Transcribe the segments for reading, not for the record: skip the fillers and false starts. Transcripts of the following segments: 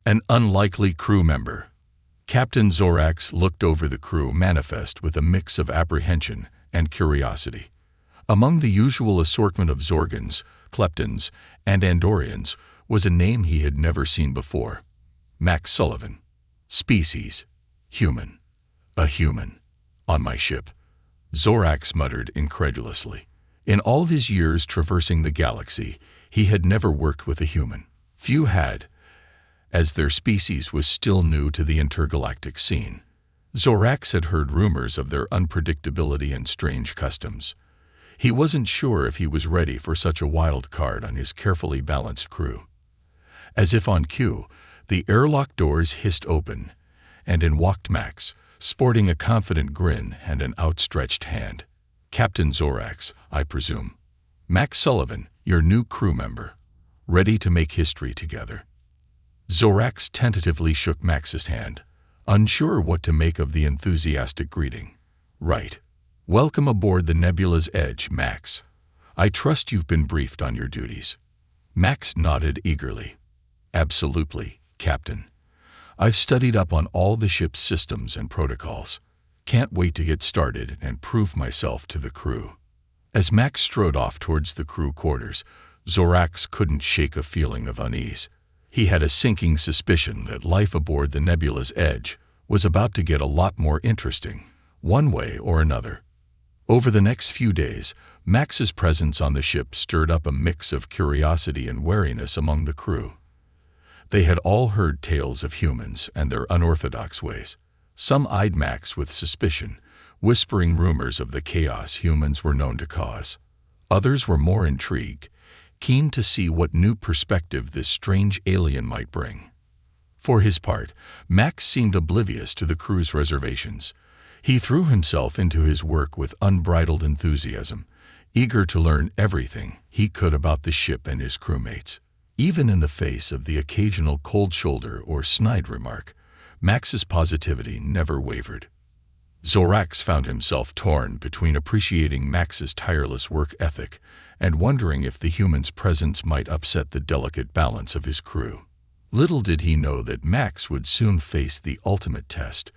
An unlikely crew member. Captain Zorax looked over the crew manifest with a mix of apprehension and curiosity. Among the usual assortment of Zorgans, Kleptons, and Andorians was a name he had never seen before. Max Sullivan. Species: human. A human. On my ship. Zorax muttered incredulously. In all his years traversing the galaxy, he had never worked with a human. Few had, as their species was still new to the intergalactic scene. Zorax had heard rumors of their unpredictability and strange customs. He wasn't sure if he was ready for such a wild card on his carefully balanced crew. As if on cue, the airlock doors hissed open, and in walked Max, sporting a confident grin and an outstretched hand. Captain Zorax, I presume. Max Sullivan, your new crew member. Ready to make history together. Zorax tentatively shook Max's hand, unsure what to make of the enthusiastic greeting. Right. Welcome aboard the Nebula's Edge, Max. I trust you've been briefed on your duties. Max nodded eagerly. Absolutely, Captain. I've studied up on all the ship's systems and protocols. Can't wait to get started and prove myself to the crew. As Max strode off towards the crew quarters, Zorax couldn't shake a feeling of unease. He had a sinking suspicion that life aboard the Nebula's Edge was about to get a lot more interesting, one way or another. Over the next few days, Max's presence on the ship stirred up a mix of curiosity and wariness among the crew. They had all heard tales of humans and their unorthodox ways. Some eyed Max with suspicion, whispering rumors of the chaos humans were known to cause. Others were more intrigued, keen to see what new perspective this strange alien might bring. For his part, Max seemed oblivious to the crew's reservations. He threw himself into his work with unbridled enthusiasm, eager to learn everything he could about the ship and his crewmates. Even in the face of the occasional cold shoulder or snide remark, Max's positivity never wavered. Zorax found himself torn between appreciating Max's tireless work ethic and wondering if the human's presence might upset the delicate balance of his crew. Little did he know that Max would soon face the ultimate test,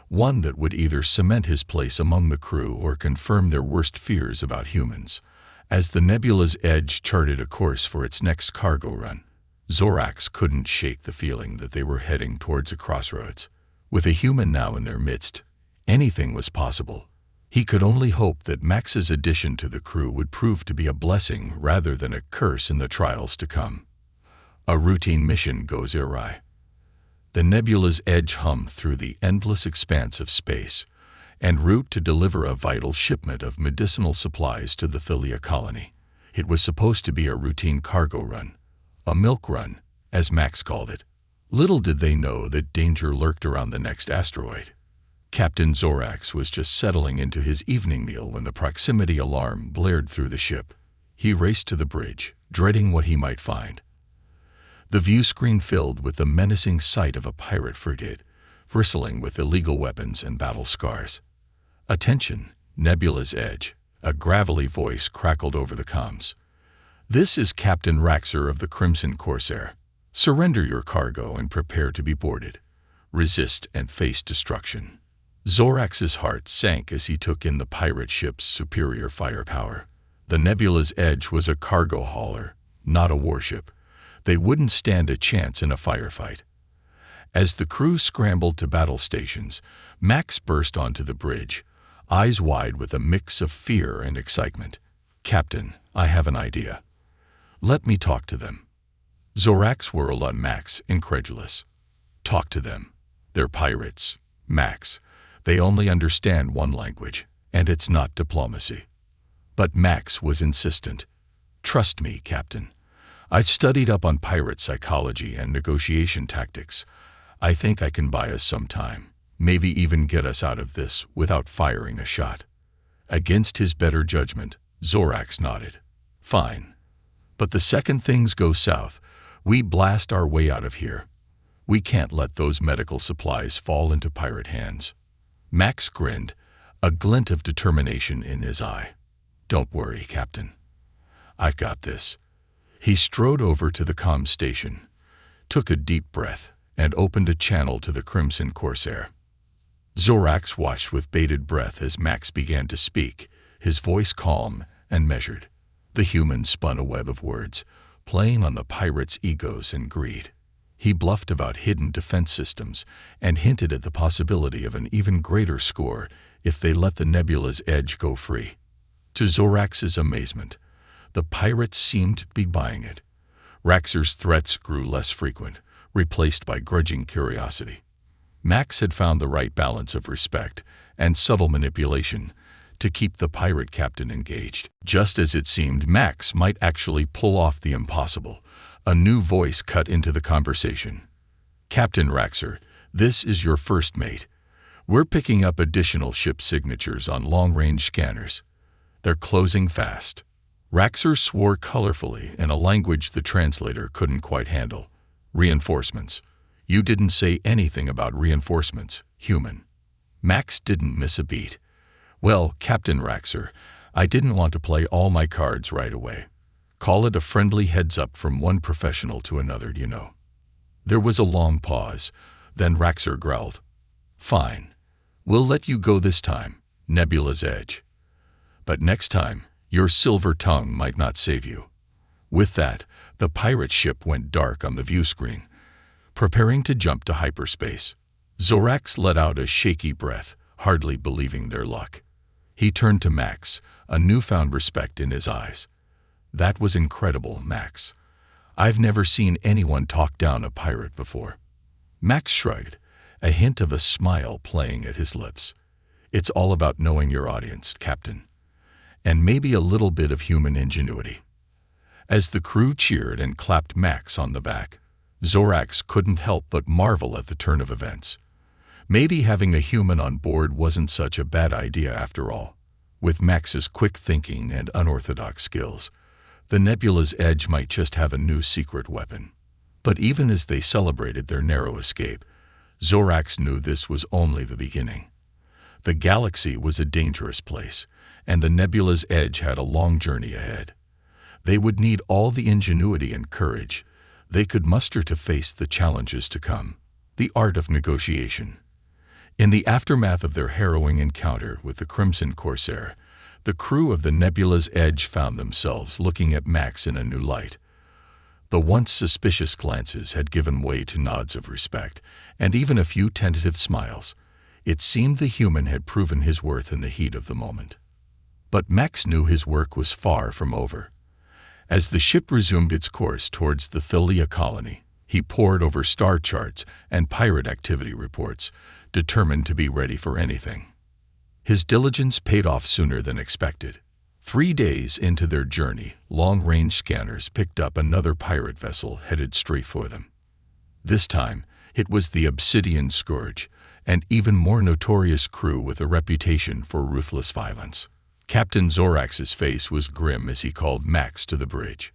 one that would either cement his place among the crew or confirm their worst fears about humans. As the Nebula's Edge charted a course for its next cargo run, Zorax couldn't shake the feeling that they were heading towards a crossroads. With a human now in their midst, anything was possible. He could only hope that Max's addition to the crew would prove to be a blessing rather than a curse in the trials to come. A routine mission goes awry. The Nebula's Edge hummed through the endless expanse of space, en route to deliver a vital shipment of medicinal supplies to the Thalia colony. It was supposed to be a routine cargo run, a milk run, as Max called it. Little did they know that danger lurked around the next asteroid. Captain Zorax was just settling into his evening meal when the proximity alarm blared through the ship. He raced to the bridge, dreading what he might find. The view screen filled with the menacing sight of a pirate frigate, bristling with illegal weapons and battle scars. Attention, Nebula's Edge, a gravelly voice crackled over the comms. This is Captain Raxer of the Crimson Corsair. Surrender your cargo and prepare to be boarded. Resist and face destruction. Zorax's heart sank as he took in the pirate ship's superior firepower. The Nebula's Edge was a cargo hauler, not a warship. They wouldn't stand a chance in a firefight. As the crew scrambled to battle stations, Max burst onto the bridge, eyes wide with a mix of fear and excitement. Captain, I have an idea. Let me talk to them. Zorax whirled on Max, incredulous. Talk to them. They're pirates, Max. They only understand one language, and it's not diplomacy. But Max was insistent. Trust me, Captain. I've studied up on pirate psychology and negotiation tactics. I think I can buy us some time, maybe even get us out of this without firing a shot. Against his better judgment, Zorax nodded. Fine. But the second things go south, we blast our way out of here. We can't let those medical supplies fall into pirate hands. Max grinned, a glint of determination in his eye. Don't worry, Captain. I've got this. He strode over to the comm station, took a deep breath, and opened a channel to the Crimson Corsair. Zorax watched with bated breath as Max began to speak, his voice calm and measured. The human spun a web of words, playing on the pirates' egos and greed. He bluffed about hidden defense systems and hinted at the possibility of an even greater score if they let the Nebula's edge go free. To Zorax's amazement, the pirates seemed to be buying it. Raxor's threats grew less frequent, replaced by grudging curiosity. Max had found the right balance of respect and subtle manipulation to keep the pirate captain engaged. Just as it seemed Max might actually pull off the impossible, a new voice cut into the conversation. "Captain Raxor, this is your first mate. We're picking up additional ship signatures on long-range scanners. They're closing fast." Raxor swore colorfully in a language the translator couldn't quite handle. "Reinforcements. You didn't say anything about reinforcements, human." Max didn't miss a beat. "Well, Captain Raxor, I didn't want to play all my cards right away. Call it a friendly heads-up from one professional to another, you know." There was a long pause. Then Raxor growled, "Fine. We'll let you go this time, Nebula's Edge. But next time, your silver tongue might not save you." With that, the pirate ship went dark on the view screen, preparing to jump to hyperspace. Zorax let out a shaky breath, hardly believing their luck. He turned to Max, a newfound respect in his eyes. "That was incredible, Max. I've never seen anyone talk down a pirate before." Max shrugged, a hint of a smile playing at his lips. "It's all about knowing your audience, Captain. And maybe a little bit of human ingenuity." As the crew cheered and clapped Max on the back, Zorax couldn't help but marvel at the turn of events. Maybe having a human on board wasn't such a bad idea after all. With Max's quick thinking and unorthodox skills, the Nebula's Edge might just have a new secret weapon. But even as they celebrated their narrow escape, Zorax knew this was only the beginning. The galaxy was a dangerous place, and the Nebula's Edge had a long journey ahead. They would need all the ingenuity and courage they could muster to face the challenges to come. The art of negotiation. In the aftermath of their harrowing encounter with the Crimson Corsair, the crew of the Nebula's Edge found themselves looking at Max in a new light. The once suspicious glances had given way to nods of respect, and even a few tentative smiles. It seemed the human had proven his worth in the heat of the moment. But Max knew his work was far from over. As the ship resumed its course towards the Thalia colony, he pored over star charts and pirate activity reports, determined to be ready for anything. His diligence paid off sooner than expected. 3 days into their journey, long-range scanners picked up another pirate vessel headed straight for them. This time, it was the Obsidian Scourge, an even more notorious crew with a reputation for ruthless violence. Captain Zorax's face was grim as he called Max to the bridge.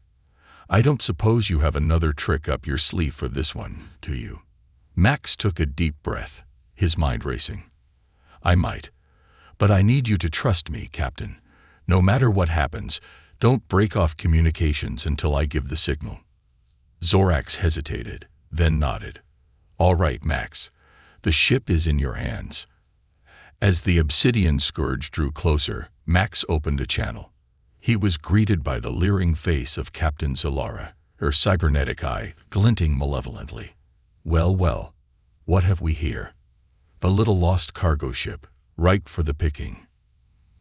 "I don't suppose you have another trick up your sleeve for this one, do you?" Max took a deep breath, his mind racing. "I might. But I need you to trust me, Captain. No matter what happens, don't break off communications until I give the signal." Zorax hesitated, then nodded. "All right, Max. The ship is in your hands." As the Obsidian Scourge drew closer, Max opened a channel. He was greeted by the leering face of Captain Zalara, her cybernetic eye glinting malevolently. "Well, well, what have we here?" "A little lost cargo ship, ripe for the picking."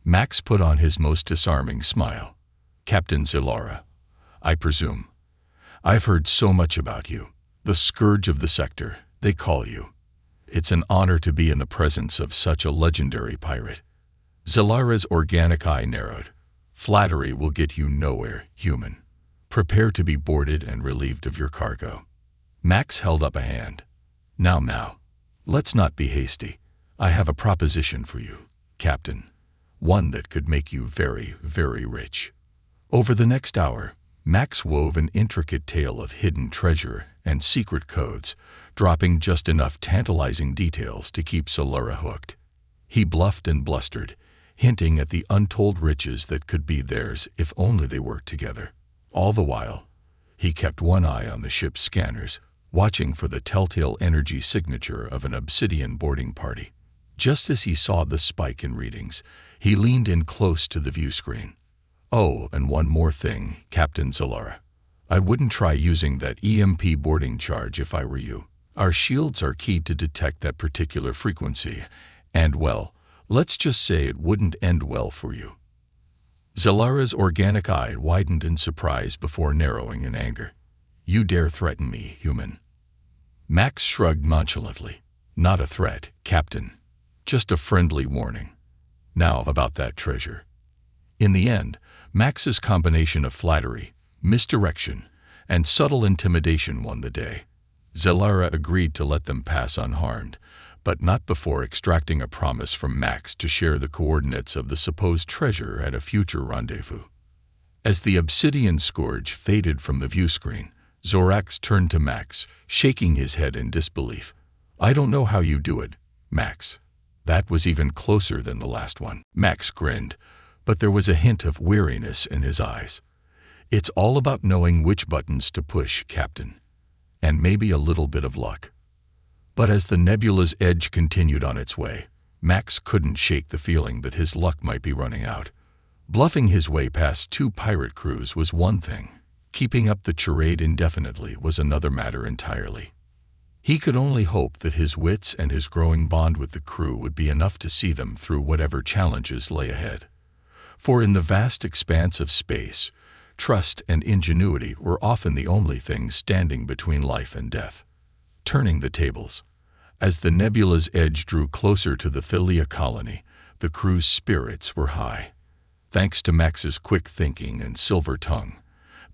Max put on his most disarming smile. "Captain Zalara, I presume. I've heard so much about you. The Scourge of the Sector, they call you. It's an honor to be in the presence of such a legendary pirate." Zalara's organic eye narrowed. "Flattery will get you nowhere, human. Prepare to be boarded and relieved of your cargo." Max held up a hand. Now, let's not be hasty. I have a proposition for you, Captain. One that could make you very, very rich." Over the next hour, Max wove an intricate tale of hidden treasure and secret codes, dropping just enough tantalizing details to keep Zalara hooked. He bluffed and blustered, hinting at the untold riches that could be theirs if only they worked together. All the while, he kept one eye on the ship's scanners, watching for the telltale energy signature of an obsidian boarding party. Just as he saw the spike in readings, he leaned in close to the view screen. "Oh, and one more thing, Captain Zalara. I wouldn't try using that EMP boarding charge if I were you. Our shields are keyed to detect that particular frequency, and, well, let's just say it wouldn't end well for you." Zalara's organic eye widened in surprise before narrowing in anger. "You dare threaten me, human?" Max shrugged nonchalantly. "Not a threat, Captain. Just a friendly warning. Now about that treasure." In the end, Max's combination of flattery, misdirection, and subtle intimidation won the day. Zalara agreed to let them pass unharmed, but not before extracting a promise from Max to share the coordinates of the supposed treasure at a future rendezvous. As the obsidian scourge faded from the view screen, Zorax turned to Max, shaking his head in disbelief. "I don't know how you do it, Max. That was even closer than the last one." Max grinned, but there was a hint of weariness in his eyes. "It's all about knowing which buttons to push, Captain. And maybe a little bit of luck." But as the nebula's edge continued on its way, Max couldn't shake the feeling that his luck might be running out. Bluffing his way past 2 pirate crews was one thing. Keeping up the charade indefinitely was another matter entirely. He could only hope that his wits and his growing bond with the crew would be enough to see them through whatever challenges lay ahead. For in the vast expanse of space, trust and ingenuity were often the only things standing between life and death. Turning the tables. As the nebula's edge drew closer to the Thalia colony, the crew's spirits were high. Thanks to Max's quick thinking and silver tongue,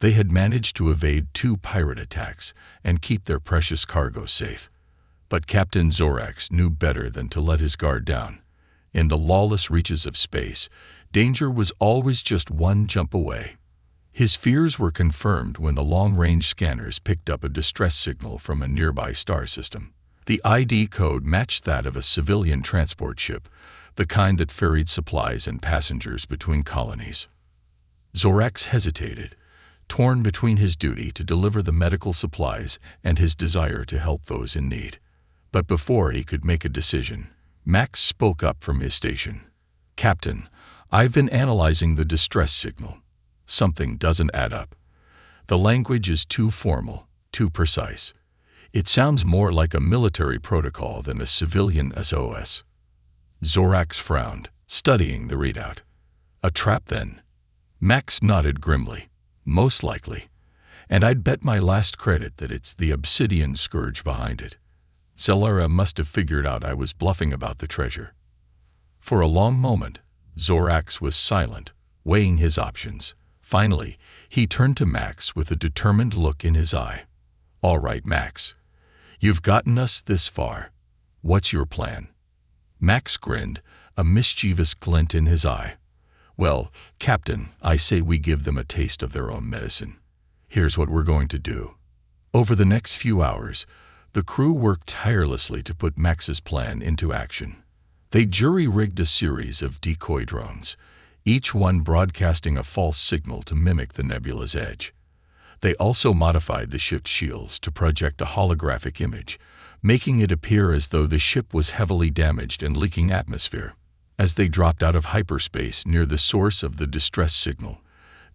they had managed to evade 2 pirate attacks and keep their precious cargo safe. But Captain Zorax knew better than to let his guard down. In the lawless reaches of space, danger was always just one jump away. His fears were confirmed when the long-range scanners picked up a distress signal from a nearby star system. The ID code matched that of a civilian transport ship, the kind that ferried supplies and passengers between colonies. Zorax hesitated, torn between his duty to deliver the medical supplies and his desire to help those in need. But before he could make a decision, Max spoke up from his station. "Captain, I've been analyzing the distress signal. Something doesn't add up. The language is too formal, too precise. It sounds more like a military protocol than a civilian SOS." Zorax frowned, studying the readout. "A trap, then?" Max nodded grimly. "Most likely. And I'd bet my last credit that it's the obsidian scourge behind it. Zalara must have figured out I was bluffing about the treasure." For a long moment, Zorax was silent, weighing his options. Finally, he turned to Max with a determined look in his eye. "All right, Max. You've gotten us this far. What's your plan?" Max grinned, a mischievous glint in his eye. "Well, Captain, I say we give them a taste of their own medicine. Here's what we're going to do." Over the next few hours, the crew worked tirelessly to put Max's plan into action. They jury-rigged a series of decoy drones, each one broadcasting a false signal to mimic the nebula's edge. They also modified the ship's shields to project a holographic image, making it appear as though the ship was heavily damaged and leaking atmosphere. As they dropped out of hyperspace near the source of the distress signal,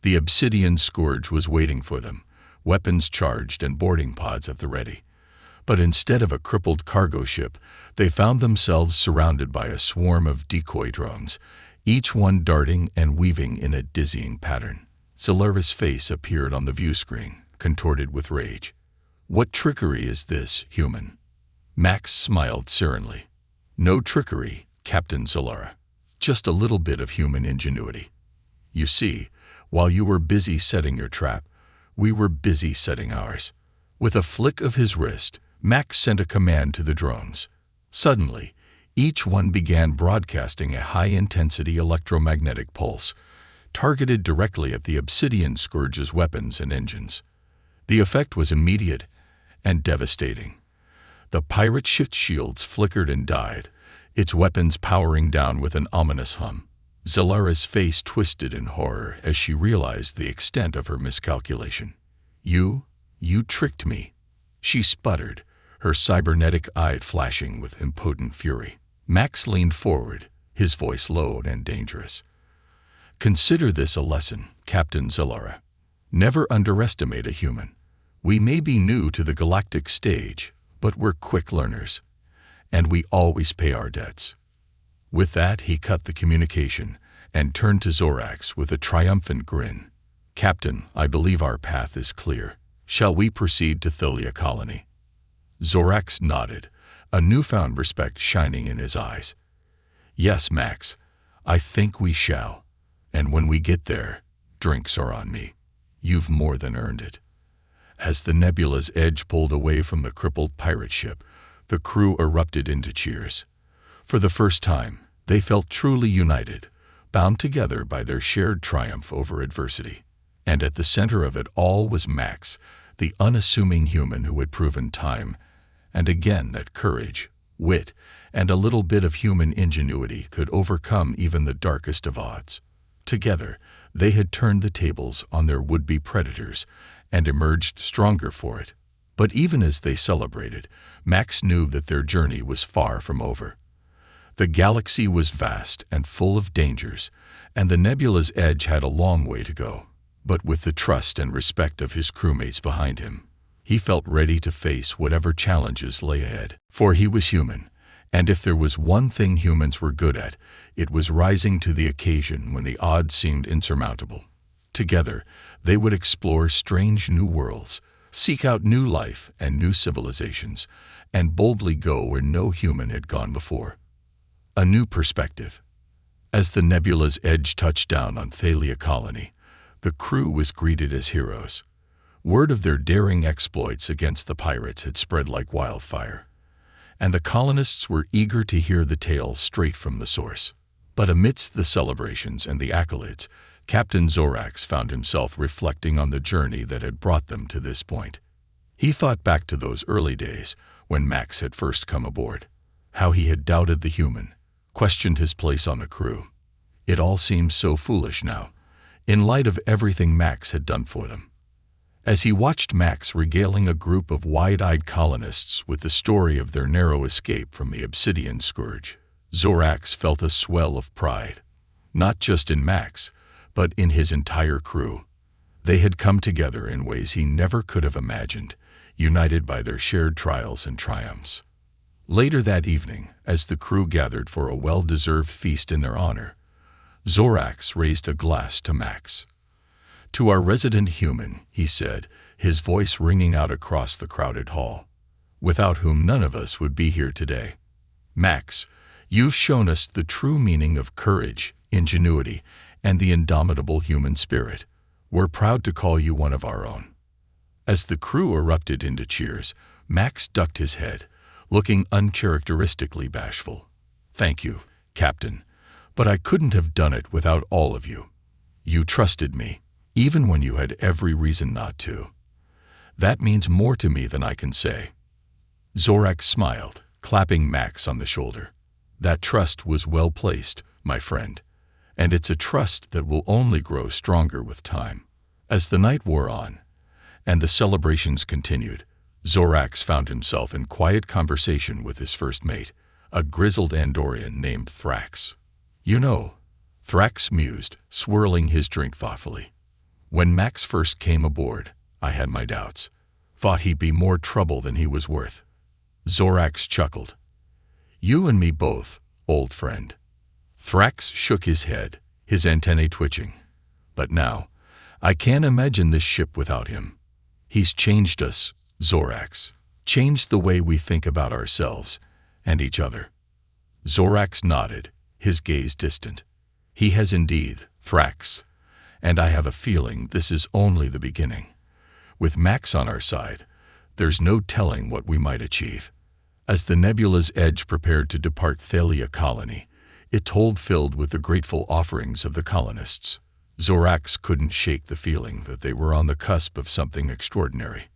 the obsidian scourge was waiting for them, weapons charged and boarding pods at the ready. But instead of a crippled cargo ship, they found themselves surrounded by a swarm of decoy drones, each one darting and weaving in a dizzying pattern. Zalara's face appeared on the view screen, contorted with rage. "What trickery is this, human?" Max smiled serenely. "No trickery, Captain Zalara. Just a little bit of human ingenuity. You see, while you were busy setting your trap, we were busy setting ours." With a flick of his wrist, Max sent a command to the drones. Suddenly, each one began broadcasting a high-intensity electromagnetic pulse, targeted directly at the obsidian scourge's weapons and engines. The effect was immediate and devastating. The pirate ship's shields flickered and died, its weapons powering down with an ominous hum. Zalara's face twisted in horror as she realized the extent of her miscalculation. You tricked me. She sputtered, her cybernetic eye flashing with impotent fury. Max leaned forward, his voice low and dangerous. "Consider this a lesson, Captain Zalara. Never underestimate a human. We may be new to the galactic stage, but we're quick learners, and we always pay our debts." With that, he cut the communication and turned to Zorax with a triumphant grin. "Captain, I believe our path is clear. Shall we proceed to Thalia Colony?" Zorax nodded, a newfound respect shining in his eyes. "Yes, Max, I think we shall. And when we get there, drinks are on me. You've more than earned it." As the nebula's edge pulled away from the crippled pirate ship, the crew erupted into cheers. For the first time, they felt truly united, bound together by their shared triumph over adversity. And at the center of it all was Max, the unassuming human who had proven time and again that courage, wit, and a little bit of human ingenuity could overcome even the darkest of odds. Together, they had turned the tables on their would-be predators and emerged stronger for it. But even as they celebrated, Max knew that their journey was far from over. The galaxy was vast and full of dangers, and the nebula's edge had a long way to go. But with the trust and respect of his crewmates behind him, he felt ready to face whatever challenges lay ahead. For he was human, and if there was one thing humans were good at, it was rising to the occasion when the odds seemed insurmountable. Together, they would explore strange new worlds, seek out new life and new civilizations, and boldly go where no human had gone before. A new perspective. As the nebula's edge touched down on Thalia Colony, the crew was greeted as heroes. Word of their daring exploits against the pirates had spread like wildfire, and the colonists were eager to hear the tale straight from the source. But amidst the celebrations and the accolades, Captain Zorax found himself reflecting on the journey that had brought them to this point. He thought back to those early days when Max had first come aboard, how he had doubted the human, questioned his place on the crew. It all seemed so foolish now, in light of everything Max had done for them. As he watched Max regaling a group of wide-eyed colonists with the story of their narrow escape from the obsidian scourge, Zorax felt a swell of pride, not just in Max, but in his entire crew. They had come together in ways he never could have imagined, united by their shared trials and triumphs. Later that evening, as the crew gathered for a well-deserved feast in their honor, Zorax raised a glass to Max. "To our resident human," he said, his voice ringing out across the crowded hall, "without whom none of us would be here today. Max, you've shown us the true meaning of courage, ingenuity, and the indomitable human spirit. We're proud to call you one of our own." As the crew erupted into cheers, Max ducked his head, looking uncharacteristically bashful. "Thank you, Captain, but I couldn't have done it without all of you. You trusted me, even when you had every reason not to. That means more to me than I can say." Zorax smiled, clapping Max on the shoulder. "That trust was well placed, my friend, and it's a trust that will only grow stronger with time." As the night wore on, and the celebrations continued, Zorax found himself in quiet conversation with his first mate, a grizzled Andorian named Thrax. "You know," Thrax mused, swirling his drink thoughtfully, "when Max first came aboard, I had my doubts. Thought he'd be more trouble than he was worth." Zorax chuckled. "You and me both, old friend." Thrax shook his head, his antennae twitching. "But now, I can't imagine this ship without him. He's changed us, Zorax. Changed the way we think about ourselves and each other." Zorax nodded, his gaze distant. "He has indeed, Thrax, and I have a feeling this is only the beginning. With Max on our side, there's no telling what we might achieve." As the nebula's edge prepared to depart Thalia Colony, it told filled with the grateful offerings of the colonists. Zorax couldn't shake the feeling that they were on the cusp of something extraordinary.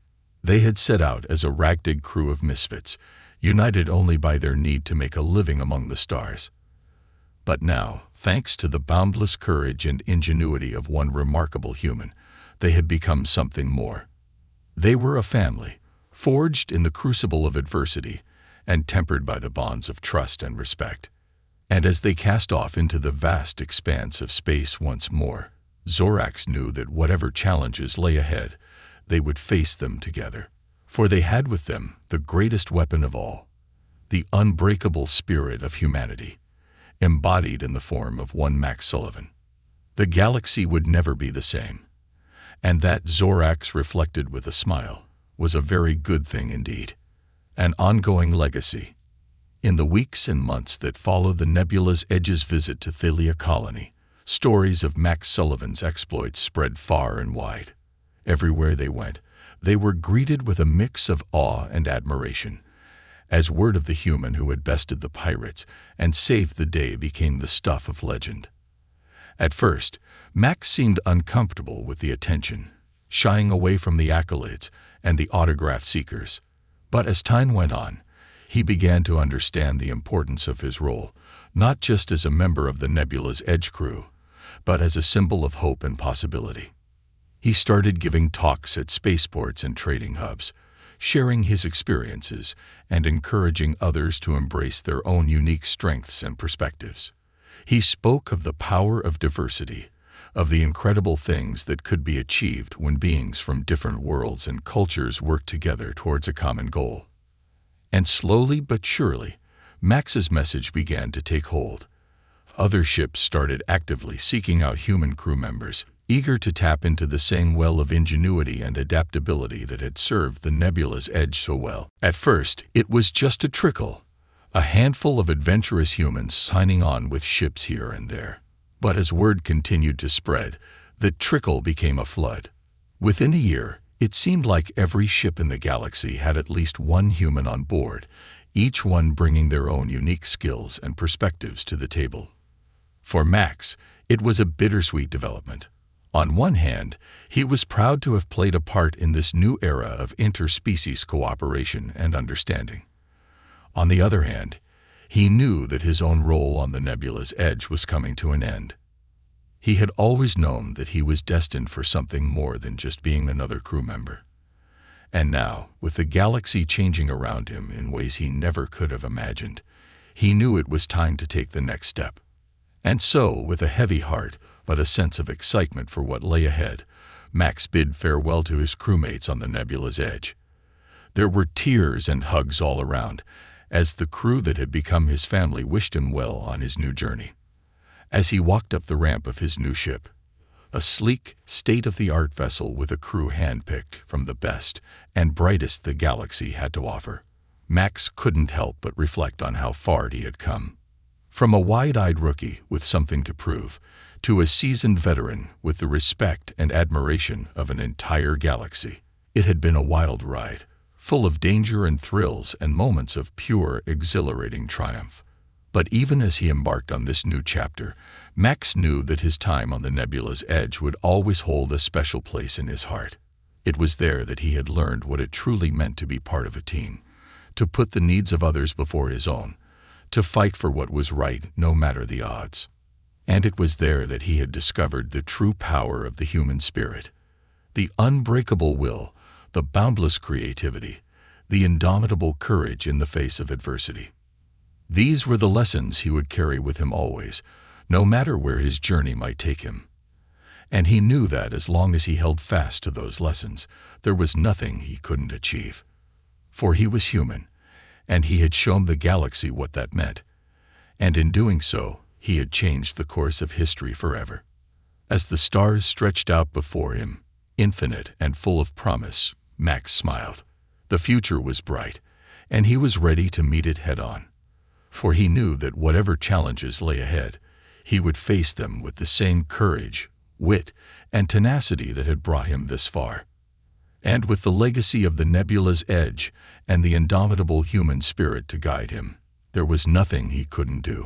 They had set out as a ragtag crew of misfits, united only by their need to make a living among the stars. But now, thanks to the boundless courage and ingenuity of one remarkable human, they had become something more. They were a family, forged in the crucible of adversity and tempered by the bonds of trust and respect. And as they cast off into the vast expanse of space once more, Zorax knew that whatever challenges lay ahead, they would face them together. For they had with them the greatest weapon of all, the unbreakable spirit of humanity, embodied in the form of one Max Sullivan. The galaxy would never be the same, and that, Zorax reflected with a smile, was a very good thing indeed, an ongoing legacy. In the weeks and months that followed the Nebula's Edge's visit to Thalia Colony, stories of Max Sullivan's exploits spread far and wide. Everywhere they went, they were greeted with a mix of awe and admiration, as word of the human who had bested the pirates and saved the day became the stuff of legend. At first, Max seemed uncomfortable with the attention, shying away from the accolades and the autograph seekers. But as time went on, he began to understand the importance of his role, not just as a member of the Nebula's Edge crew, but as a symbol of hope and possibility. He started giving talks at spaceports and trading hubs, sharing his experiences and encouraging others to embrace their own unique strengths and perspectives. He spoke of the power of diversity, of the incredible things that could be achieved when beings from different worlds and cultures worked together towards a common goal. And slowly but surely, Max's message began to take hold. Other ships started actively seeking out human crew members, eager to tap into the same well of ingenuity and adaptability that had served the Nebula's Edge so well. At first, it was just a trickle, a handful of adventurous humans signing on with ships here and there. But as word continued to spread, the trickle became a flood. Within a year, it seemed like every ship in the galaxy had at least one human on board, each one bringing their own unique skills and perspectives to the table. For Max, it was a bittersweet development. On one hand, he was proud to have played a part in this new era of interspecies cooperation and understanding. On the other hand, he knew that his own role on the Nebula's Edge was coming to an end. He had always known that he was destined for something more than just being another crew member. And now, with the galaxy changing around him in ways he never could have imagined, he knew it was time to take the next step. And so, with a heavy heart, but a sense of excitement for what lay ahead, Max bid farewell to his crewmates on the Nebula's Edge. There were tears and hugs all around, as the crew that had become his family wished him well on his new journey. As he walked up the ramp of his new ship, a sleek, state-of-the-art vessel with a crew handpicked from the best and brightest the galaxy had to offer, Max couldn't help but reflect on how far he had come. From a wide-eyed rookie with something to prove, to a seasoned veteran with the respect and admiration of an entire galaxy, it had been a wild ride, full of danger and thrills and moments of pure, exhilarating triumph. But even as he embarked on this new chapter, Max knew that his time on the Nebula's Edge would always hold a special place in his heart. It was there that he had learned what it truly meant to be part of a team, to put the needs of others before his own, to fight for what was right no matter the odds. And it was there that he had discovered the true power of the human spirit, the unbreakable will, the boundless creativity, the indomitable courage in the face of adversity. These were the lessons he would carry with him always, no matter where his journey might take him. And he knew that as long as he held fast to those lessons, there was nothing he couldn't achieve. For he was human, and he had shown the galaxy what that meant. And in doing so, he had changed the course of history forever. As the stars stretched out before him, infinite and full of promise, Max smiled. The future was bright, and he was ready to meet it head-on. For he knew that whatever challenges lay ahead, he would face them with the same courage, wit, and tenacity that had brought him this far. And with the legacy of the Nebula's Edge and the indomitable human spirit to guide him, there was nothing he couldn't do.